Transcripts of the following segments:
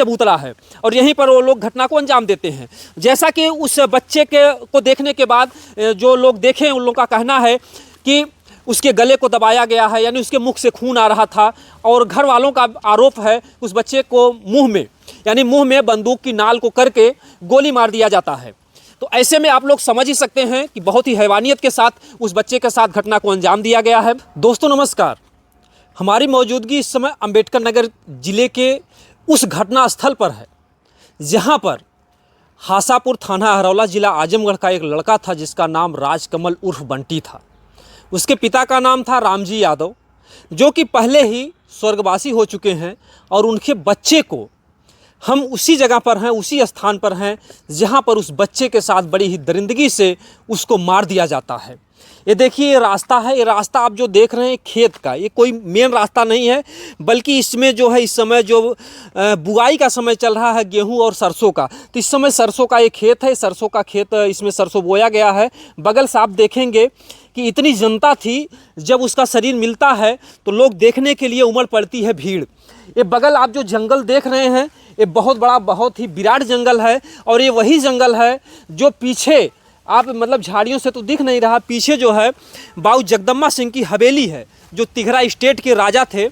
चबूतरा है और यहीं पर वो लोग घटना को अंजाम देते हैं। जैसा कि उस बच्चे को देखने के बाद जो लोग देखे उन लोगों का कहना है कि उसके गले को दबाया गया है, यानी उसके मुख से खून आ रहा था और घर वालों का आरोप है उस बच्चे को मुंह में बंदूक की नाल को करके गोली मार दिया जाता है। तो ऐसे में आप लोग समझ ही सकते हैं कि बहुत ही हैवानियत के साथ उस बच्चे के साथ घटना को अंजाम दिया गया है। दोस्तों नमस्कार, हमारी मौजूदगी इस समय अंबेडकर नगर जिले के उस घटना स्थल पर है जहां पर हासापुर थाना हरौला जिला आजमगढ़ का एक लड़का था जिसका नाम राजकमल उर्फ बंटी था। उसके पिता का नाम था रामजी यादव, जो कि पहले ही स्वर्गवासी हो चुके हैं और उनके बच्चे को हम उसी जगह पर हैं, उसी स्थान पर हैं जहां पर उस बच्चे के साथ बड़ी ही दरिंदगी से उसको मार दिया जाता है। ये देखिए ये रास्ता है, ये रास्ता आप जो देख रहे हैं खेत का, ये कोई मेन रास्ता नहीं है, बल्कि इसमें जो है इस समय जो बुआई का समय चल रहा है गेहूं और सरसों का, तो इस समय सरसों का ये खेत है, सरसों का खेत, इसमें सरसों बोया गया है। बगल से आप देखेंगे कि इतनी जनता थी, जब उसका शरीर मिलता है तो लोग देखने के लिए उमड़ पड़ती है भीड़। ये बगल आप जो जंगल देख रहे हैं ये बहुत बड़ा, बहुत ही विराट जंगल है और ये वही जंगल है जो पीछे आप मतलब झाड़ियों से तो दिख नहीं रहा, पीछे जो है बाऊ जगदम्बा सिंह की हवेली है, जो तिघरा स्टेट के राजा थे,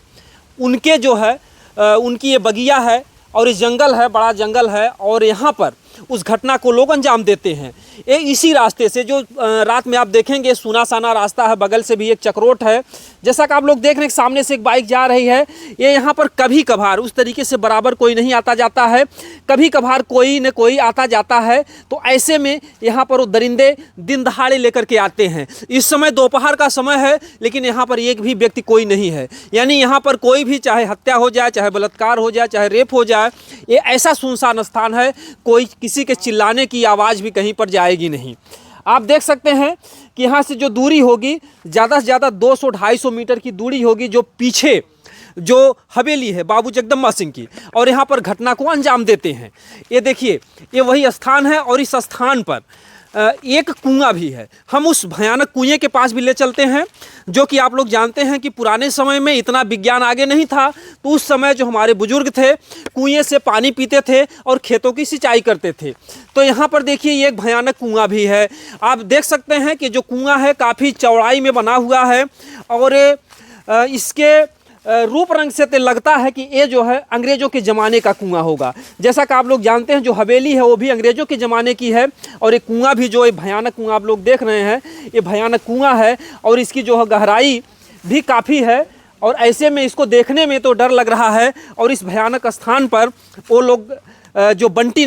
उनके जो है उनकी ये बगिया है और ये जंगल है, बड़ा जंगल है और यहाँ पर उस घटना को लोग अंजाम देते हैं। ये इसी रास्ते से जो रात में आप देखेंगे सुना साना रास्ता है, बगल से भी एक चक्रोट है, जैसा कि आप लोग देख रहे हैं सामने से एक बाइक जा रही है। ये यहाँ पर कभी कभार उस तरीके से बराबर कोई नहीं आता जाता है, कभी कभार कोई न कोई आता जाता है। तो ऐसे में यहाँ पर वो दरिंदे दिन दहाड़े लेकर के आते हैं। इस समय दोपहर का समय है लेकिन यहाँ पर एक भी व्यक्ति कोई नहीं है, यानी यहाँ पर कोई भी चाहे हत्या हो जाए, चाहे बलात्कार हो जाए, चाहे रेप हो जाए, ये ऐसा सुनसान स्थान है, कोई किसी के चिल्लाने की आवाज़ भी कहीं पर जाएगी नहीं। आप देख सकते हैं कि यहाँ से जो दूरी होगी ज़्यादा से ज़्यादा 200-250 मीटर की दूरी होगी, जो पीछे जो हवेली है बाबू जगदम्बा सिंह की, और यहाँ पर घटना को अंजाम देते हैं। ये देखिए ये वही स्थान है और इस स्थान पर एक कुआं भी है। हम उस भयानक कुएं के पास भी ले चलते हैं, जो कि आप लोग जानते हैं कि पुराने समय में इतना विज्ञान आगे नहीं था, तो उस समय जो हमारे बुजुर्ग थे कुएं से पानी पीते थे और खेतों की सिंचाई करते थे। तो यहाँ पर देखिए ये एक भयानक कुआं भी है। आप देख सकते हैं कि जो कुआं है काफ़ी चौड़ाई में बना हुआ है और इसके रूप रंग से तो लगता है कि ये जो है अंग्रेज़ों के ज़माने का कुआं होगा। जैसा कि आप लोग जानते हैं जो हवेली है वो भी अंग्रेज़ों के ज़माने की है और ये कुआं भी जो ये भयानक कुआं आप लोग देख रहे हैं ये भयानक कुआं है और इसकी जो है गहराई भी काफ़ी है और ऐसे में इसको देखने में तो डर लग रहा है। और इस भयानक स्थान पर वो लोग जो बंटी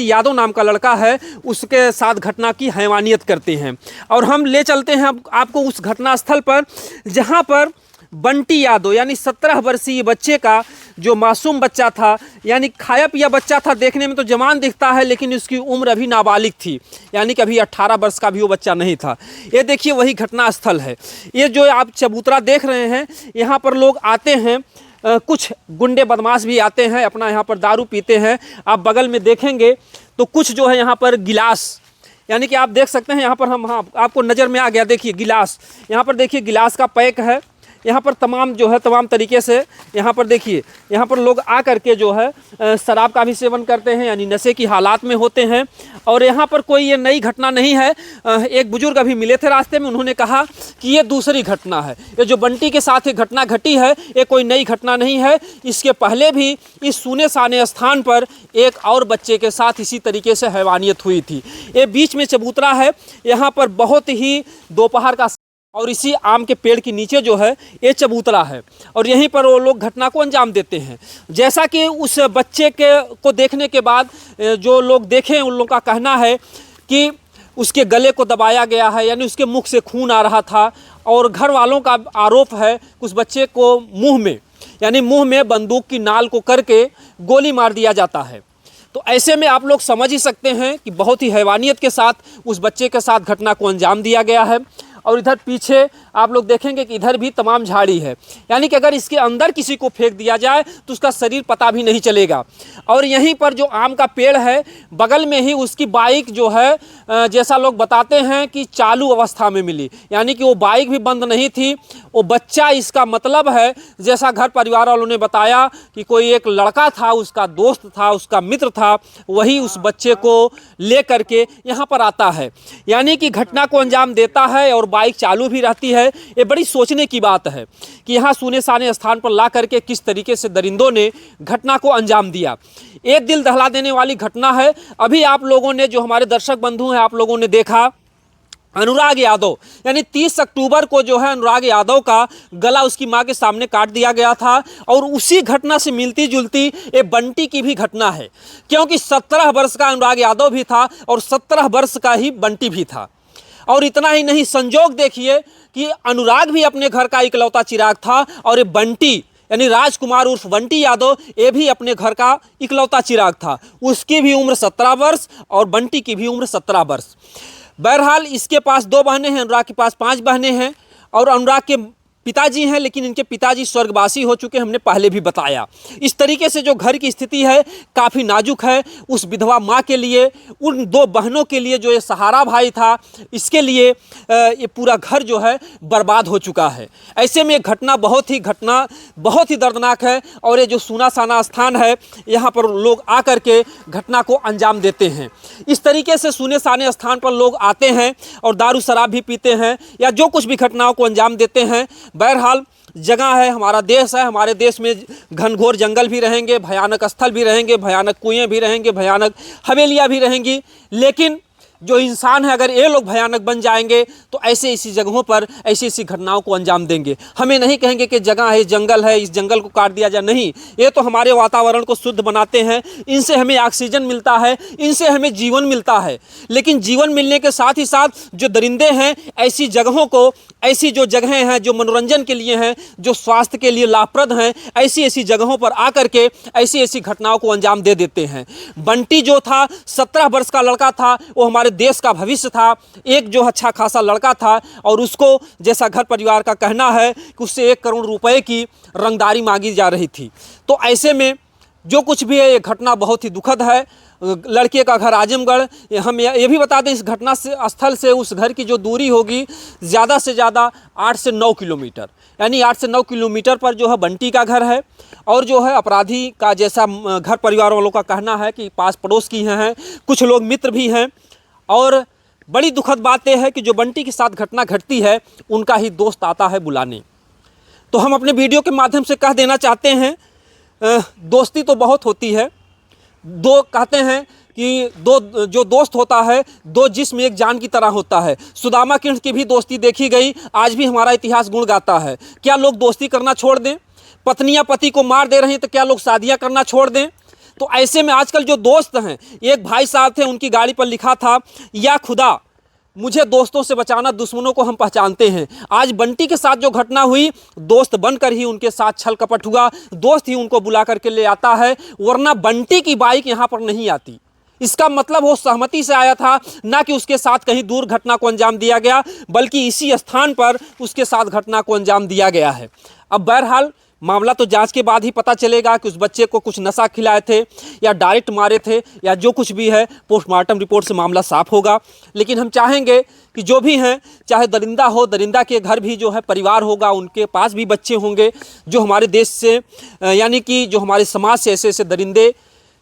यादव नाम का लड़का है उसके साथ घटना की हैवानियत करते हैं और हम ले चलते हैं आपको उस घटना स्थल पर जहाँ पर बंटी यादव यानी 17 वर्षीय बच्चे का जो मासूम बच्चा था, यानी खाया पिया बच्चा था, देखने में तो जवान दिखता है लेकिन उसकी उम्र अभी नाबालिग थी, यानी कि अभी 18 वर्ष का भी वो बच्चा नहीं था। ये देखिए वही घटना स्थल है। ये जो आप चबूतरा देख रहे हैं यहाँ पर लोग आते हैं, कुछ गुंडे बदमाश भी आते हैं, अपना यहाँ पर दारू पीते हैं। आप बगल में देखेंगे तो कुछ जो है यहाँ पर गिलास, यानी कि आप देख सकते हैं यहाँ पर हम, हाँ आपको नज़र में आ गया, देखिए गिलास, यहाँ पर देखिए गिलास का पैक है। यहाँ पर तमाम तरीके से यहाँ पर देखिए यहाँ पर लोग आ करके जो है शराब का भी सेवन करते हैं, यानी नशे की हालात में होते हैं। और यहाँ पर कोई ये नई घटना नहीं है। एक बुजुर्ग अभी मिले थे रास्ते में, उन्होंने कहा कि ये दूसरी घटना है, ये जो बंटी के साथ ये घटना घटी है ये कोई नई घटना नहीं है। इसके पहले भी इस सुने साने स्थान पर एक और बच्चे के साथ इसी तरीके से हैवानियत हुई थी। ये बीच में चबूतरा है, यहाँ पर बहुत ही दोपहर का और इसी आम के पेड़ के नीचे जो है ये चबूतरा है और यहीं पर वो लोग घटना को अंजाम देते हैं। जैसा कि उस बच्चे को देखने के बाद जो लोग देखे उन लोगों का कहना है कि उसके गले को दबाया गया है, यानी उसके मुख से खून आ रहा था और घर वालों का आरोप है उस बच्चे को मुंह में बंदूक की नाल को करके गोली मार दिया जाता है। तो ऐसे में आप लोग समझ ही सकते हैं कि बहुत ही हैवानियत के साथ उस बच्चे के साथ घटना को अंजाम दिया गया है। और इधर पीछे आप लोग देखेंगे कि इधर भी तमाम झाड़ी है, यानी कि अगर इसके अंदर किसी को फेंक दिया जाए तो उसका शरीर पता भी नहीं चलेगा। और यहीं पर जो आम का पेड़ है बगल में ही उसकी बाइक जो है जैसा लोग बताते हैं कि चालू अवस्था में मिली, यानी कि वो बाइक भी बंद नहीं थी, वो बच्चा, इसका मतलब है जैसा घर परिवार वालों ने बताया कि कोई एक लड़का था, उसका दोस्त था, उसका मित्र था, वही उस बच्चे को ले करके यहाँ पर आता है, यानी कि घटना को अंजाम देता है और बाइक चालू भी रहती है। ये बड़ी सोचने की बात है कि यहाँ सूने साने स्थान पर ला करके किस तरीके से दरिंदों ने घटना को अंजाम दिया। एक दिल दहला देने वाली घटना है। अभी आप लोगों ने, जो हमारे दर्शक बंधु हैं, आप लोगों ने देखा अनुराग यादव, यानी 30 अक्टूबर को जो है अनुराग यादव का गला उसकी मां के सामने काट दिया गया था। और उसी घटना से मिलती जुलती ये बंटी की भी घटना है, क्योंकि 17 वर्ष का अनुराग यादव भी था और 17 वर्ष का ही बंटी भी था। और इतना ही नहीं, संजोग देखिए कि अनुराग भी अपने घर का इकलौता चिराग था और ये बंटी यानी राजकुमार उर्फ बंटी यादव, ये भी अपने घर का इकलौता चिराग था। उसकी भी उम्र 17 वर्ष और बंटी की भी उम्र 17 वर्ष। बहरहाल इसके पास 2 बहनें हैं, अनुराग के पास 5 बहनें हैं और अनुराग के पिताजी हैं, लेकिन इनके पिताजी स्वर्गवासी हो चुके, हमने पहले भी बताया। इस तरीके से जो घर की स्थिति है काफ़ी नाजुक है। उस विधवा माँ के लिए, उन 2 बहनों के लिए, जो ये सहारा भाई था, इसके लिए ये पूरा घर जो है बर्बाद हो चुका है। ऐसे में घटना बहुत ही दर्दनाक है। और ये जो सूना साना स्थान है, यहाँ पर लोग आकर के घटना को अंजाम देते हैं। इस तरीके से सूने साने स्थान पर लोग आते हैं और दारू शराब भी पीते हैं या जो कुछ भी घटनाओं को अंजाम देते हैं। बहरहाल जगह है, हमारा देश है, हमारे देश में घनघोर जंगल भी रहेंगे, भयानक स्थल भी रहेंगे, भयानक कुएं भी रहेंगे, भयानक हवेलियां भी रहेंगी, लेकिन जो इंसान है अगर ये लोग भयानक बन जाएंगे तो ऐसी जगहों पर ऐसी घटनाओं को अंजाम देंगे। हमें नहीं कहेंगे कि जगह है, जंगल है, इस जंगल को काट दिया जाए, नहीं, ये तो हमारे वातावरण को शुद्ध बनाते हैं, इनसे हमें ऑक्सीजन मिलता है, इनसे हमें जीवन मिलता है। लेकिन जीवन मिलने के साथ ही साथ जो दरिंदे हैं ऐसी जगहों को, ऐसी जो जगहें हैं जो मनोरंजन के लिए हैं, जो स्वास्थ्य के लिए लाभप्रद हैं, ऐसी जगहों पर आकर के ऐसी घटनाओं को अंजाम दे देते हैं। बंटी जो था 17 वर्ष का लड़का था, वो हमारे देश का भविष्य था, एक जो अच्छा खासा लड़का था और उसको, जैसा घर परिवार का कहना है, कि उससे 1 करोड़ रुपए की रंगदारी मांगी जा रही थी। तो ऐसे में जो कुछ भी है ये घटना बहुत ही दुखद है। लड़के का घर आजमगढ़, हम ये भी बता दें इस घटना से स्थल से उस घर की जो दूरी होगी ज़्यादा से ज़्यादा 8 से 9 किलोमीटर, यानी 8 से 9 किलोमीटर पर जो है बंटी का घर है। और जो है अपराधी का, जैसा घर परिवार वालों का कहना है, कि पास पड़ोस की हैं, कुछ लोग मित्र भी हैं। और बड़ी दुखद बात यह है कि जो बंटी के साथ घटना घटती है उनका ही दोस्त आता है बुलाने। तो हम अपने वीडियो के माध्यम से कह देना चाहते हैं, दोस्ती तो बहुत होती है। कहते हैं कि जो दोस्त होता है, 2 जिस्म एक जान की तरह होता है। सुदामा कृष्ण की भी दोस्ती देखी गई, आज भी हमारा इतिहास गुण गाता है। क्या लोग दोस्ती करना छोड़ दें? पत्नियां पति को मार दे रही हैं तो क्या लोग शादियां करना छोड़ दें? तो ऐसे में आजकल जो दोस्त हैं, एक भाई साहब थे, उनकी गाड़ी पर लिखा था, या खुदा मुझे दोस्तों से बचाना, दुश्मनों को हम पहचानते हैं। आज बंटी के साथ जो घटना हुई, दोस्त बनकर ही उनके साथ छल कपट हुआ, दोस्त ही उनको बुला करके ले आता है, वरना बंटी की बाइक यहाँ पर नहीं आती। इसका मतलब वो सहमति से आया था, ना कि उसके साथ कहीं दूर घटना को अंजाम दिया गया, बल्कि इसी स्थान पर उसके साथ घटना को अंजाम दिया गया है। अब बहरहाल मामला तो जांच के बाद ही पता चलेगा कि उस बच्चे को कुछ नशा खिलाए थे या डायरेक्ट मारे थे या जो कुछ भी है, पोस्टमार्टम रिपोर्ट से मामला साफ होगा। लेकिन हम चाहेंगे कि जो भी हैं, चाहे दरिंदा हो, दरिंदा के घर भी जो है परिवार होगा, उनके पास भी बच्चे होंगे, जो हमारे देश से यानी कि जो हमारे समाज से ऐसे दरिंदे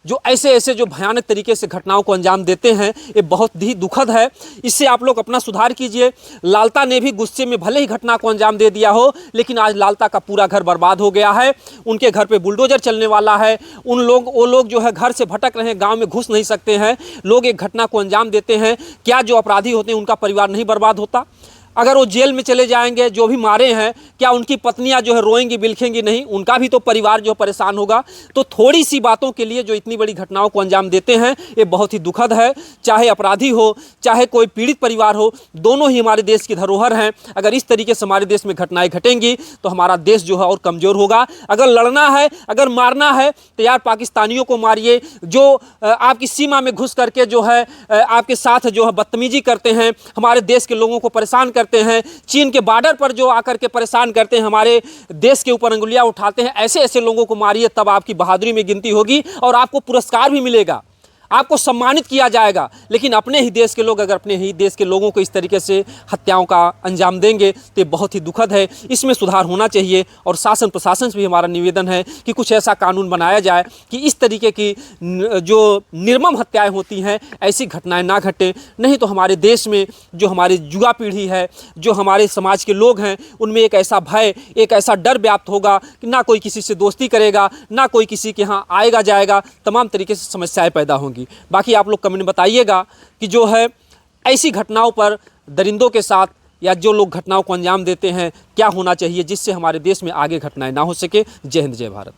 जो ऐसे जो भयानक तरीके से घटनाओं को अंजाम देते हैं, ये बहुत ही दुखद है। इससे आप लोग अपना सुधार कीजिए। लालता ने भी गुस्से में भले ही घटना को अंजाम दे दिया हो, लेकिन आज लालता का पूरा घर बर्बाद हो गया है। उनके घर पे बुलडोजर चलने वाला है। वो लोग जो है घर से भटक रहे हैं, गाँव में घुस नहीं सकते हैं। लोग एक घटना को अंजाम देते हैं, क्या जो अपराधी होते हैं उनका परिवार नहीं बर्बाद होता? अगर वो जेल में चले जाएंगे, जो भी मारे हैं, क्या उनकी पत्नियां जो है रोएंगी बिलखेंगी नहीं? उनका भी तो परिवार जो परेशान होगा। तो थोड़ी सी बातों के लिए जो इतनी बड़ी घटनाओं को अंजाम देते हैं, ये बहुत ही दुखद है। चाहे अपराधी हो, चाहे कोई पीड़ित परिवार हो, दोनों ही हमारे देश की धरोहर हैं। अगर इस तरीके से हमारे देश में घटनाएं घटेंगी तो हमारा देश जो है और कमज़ोर होगा। अगर लड़ना है, अगर मारना है, तो यार पाकिस्तानियों को मारिए, जो आपकी सीमा में घुस करके जो है आपके साथ जो है बदतमीजी करते हैं, हमारे देश के लोगों को परेशान करते हैं, चीन के बॉर्डर पर जो आकर के परेशान करते हैं, हमारे देश के ऊपर अंगुलियां उठाते हैं, ऐसे ऐसे लोगों को मारिए, तब आपकी बहादुरी में गिनती होगी और आपको पुरस्कार भी मिलेगा, आपको सम्मानित किया जाएगा। लेकिन अपने ही देश के लोग अगर अपने ही देश के लोगों को इस तरीके से हत्याओं का अंजाम देंगे तो ये बहुत ही दुखद है। इसमें सुधार होना चाहिए और शासन प्रशासन से भी हमारा निवेदन है कि कुछ ऐसा कानून बनाया जाए कि इस तरीके की जो निर्मम हत्याएं होती हैं ऐसी घटनाएं ना घटें। नहीं तो हमारे देश में जो हमारी युवा पीढ़ी है, जो हमारे समाज के लोग हैं, उनमें एक ऐसा भय, एक ऐसा डर व्याप्त होगा कि ना कोई किसी से दोस्ती करेगा, ना कोई किसी के यहाँ आएगा जाएगा, तमाम तरीके से समस्याएं पैदा होंगी। बाकी आप लोग कमेंट में बताइएगा कि जो है ऐसी घटनाओं पर दरिंदों के साथ या जो लोग घटनाओं को अंजाम देते हैं क्या होना चाहिए, जिससे हमारे देश में आगे घटनाएं ना हो सके। जय हिंद, जय भारत।